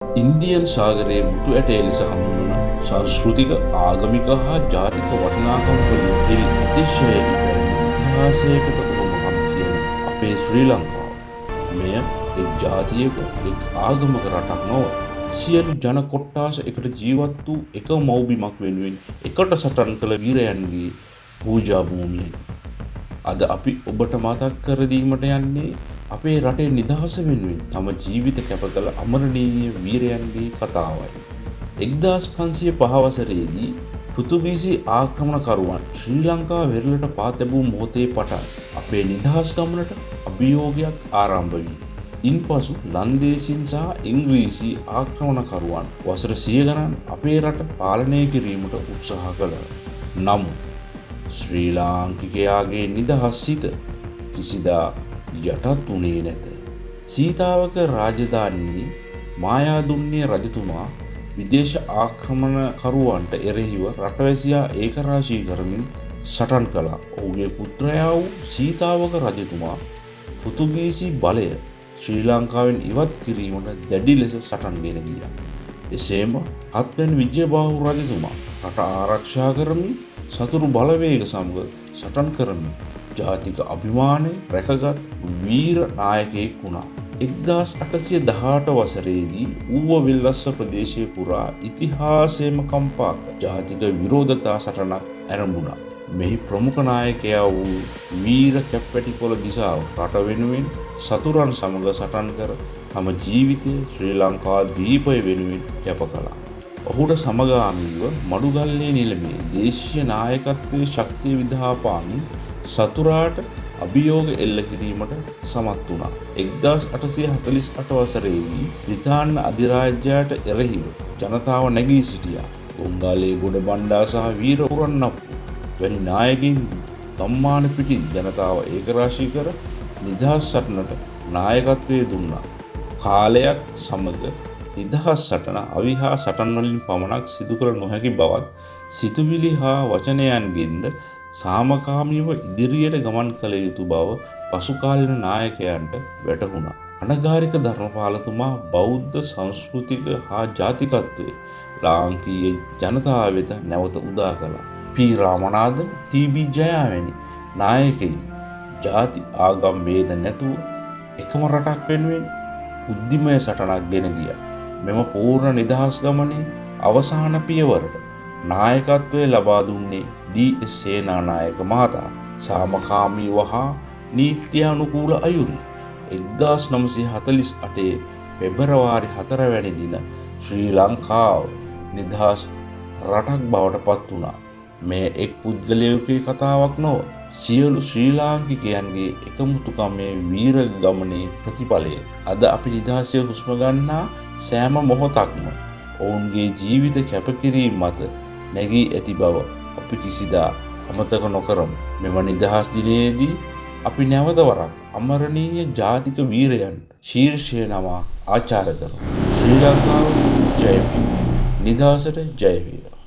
Indian සාගරයේ මුතු ඇටේ ලෙස හඳුන්වන සංස්කෘතික ආගමික හා ජාතික වටිනාකම් වලින් පිරි අතිශය ඉපැරණි ඉතිහාසයකට උරුමකම් කියන අපේ ශ්‍රී ලංකාව. මෙය එක් ජාතියක එක් ආගමක රටක් නොව සියලු ජන කොට්ටාස එකට ජීවත් වූ එක මව්බිමක් වෙනුවෙන් එකට සටන් කළ වීරයන්ගේ පූජා භූමියයි. අද අපි ඔබට මතක් කර දීමට යන්නේ අපේ රටේ නිදහස වෙනුවෙන් තම ජීවිත කැප කළ අමරණීය වීරයන්ගේ කතාවයි. 1505 වසරේදී පෘතුගීසි ආක්‍රමණකරුවන් ශ්‍රී ලංකාව වෙරළට පා තැබූ මොහොතේ පටන් අපේ නිදහස් ගමනට අභියෝගයක් ආරම්භ වී ඉන්පසු ලන්දේසීන් සහ ඉංග්‍රීසි ආක්‍රමණකරුවන් වසර 100 ගණන් අපේ රට පාලනය කිරීමට උත්සාහ කළා. නමුත් ශ්‍රී ලාංකිකයාගේ නිදහස් සිත කිසිදා යටත් වුණේ නැත. සීතාවක රාජධානියේ මායාදුන්නේ රජතුමා විදේශ ආක්‍රමණකරුවන්ට එරෙහිව රටවැසියා ඒකරාශී කරමින් සටන් කළා. ඔහුගේ පුත්‍රයා වූ සීතාවක රජතුමා පෘතුගීසි බලය ශ්‍රී ලංකාවෙන් ඉවත් කිරීමට දැඩි ලෙස සටන් ගෙන ගියා. එසේම හත්වැනි විජයබාහු රජතුමා රට ආරක්ෂා කරමින් සතුරු බලවේග සමග සටන් කරමින් ජාතික අභිමානය රැකගත් වීර නායකයෙක් වුණා. 1818 වසරේදී ඌව වෙල්ලස්ස ප්‍රදේශය පුරා ඉතිහාසයේම කම්පා ජාතික විරෝධතා සටනක් ආරම්භුණා. මෙහි ප්‍රමුඛ 나යකයා වූ වීර කැප්පැටිපොළ දිසාව රට වෙනුවෙන් සතුරන් සමග සටන් කර තම ජීවිතය ශ්‍රී ලංකා දීපය වෙනුවෙන් කැප කළා. ඔහුට සමගාමීව මඩුගල්ලේ නිලමේ දේශීය නායකත්වයේ ශක්තිය විදහාපාමින් සතුරාට අභියෝග එල්ල කිරීමට සමත් වුණා. 1848 වසරේදී බ්‍රිතාන්‍ය අධිරාජ්‍යයට එරෙහිව ජනතාව නැගී සිටියා. ගොංගාලේ ගොඩබණ්ඩා සහ වීර පුරන්නප්පු වැනි නායකයින් ගම්මාන පිටින් ජනතාව ඒකරාශී කර නිදහස් සටනට නායකත්වයේ දුන්නා. කාලයක් සමග නිදහස් සටන අවිහා සටන් වලින් පමණක් සිදු කළ නොහැකි බවත් සිතුවිලි හා වචනයන්ගෙන්ද සාමකාමීව ඉදිරියට ගමන් කළ යුතු බව පසුකාලීන නායකයන්ට වැටහුණා. අනගාരിക ධර්මපාලතුමා බෞද්ධ සංස්කෘතික හා ජාතිකත්වයේ ලාංකීය ජනතාව වෙත නැවත උදා කළා. පී රාමනාදන්, ටී.බී. ජයා වැනි නායකයින් ජාති ආගම් ભેද නැතුව එකම රටක් වෙනුවෙන් බුද්ධිමය සටනක් ගෙන ගියා. මෙම පූර්ණ නිදහස් ගමනේ අවසාන පියවරට නායකත්වය ලබා දුන්නේ ඩී.එස්. සේනානායක මහතා. සාමකාමීව හා නීත්‍යානුකූල අයුරින් 1948 පෙබරවාරි 4 වැනි දින ශ්‍රී ලංකාව නිදහස් රටක් බවට පත් වුණා. මේ එක් පුද්ගලයෙකුගේ කතාවක් නොව සියලු ශ්‍රී ලාංකිකයන්ගේ එකමුතුකමේ වීර ගමනේ ප්‍රතිඵලය. අද අපි නිදහසේ හුස්ම ගන්නා සෑම මොහොතක්ම ඔවුන්ගේ ජීවිත කැපකිරීම මත නැගී ඇති බව අපි කිසිදා අමතක නොකරමු. මෙම නිදහස් දිනයේදී අපි නැවත වරක් අමරණීය ජාතික වීරයන් ශීර්ෂය නමා ආචාර කරමු. ශ්‍රී ලංකාව ජය වේවා. නිදහසට ජය වේවා.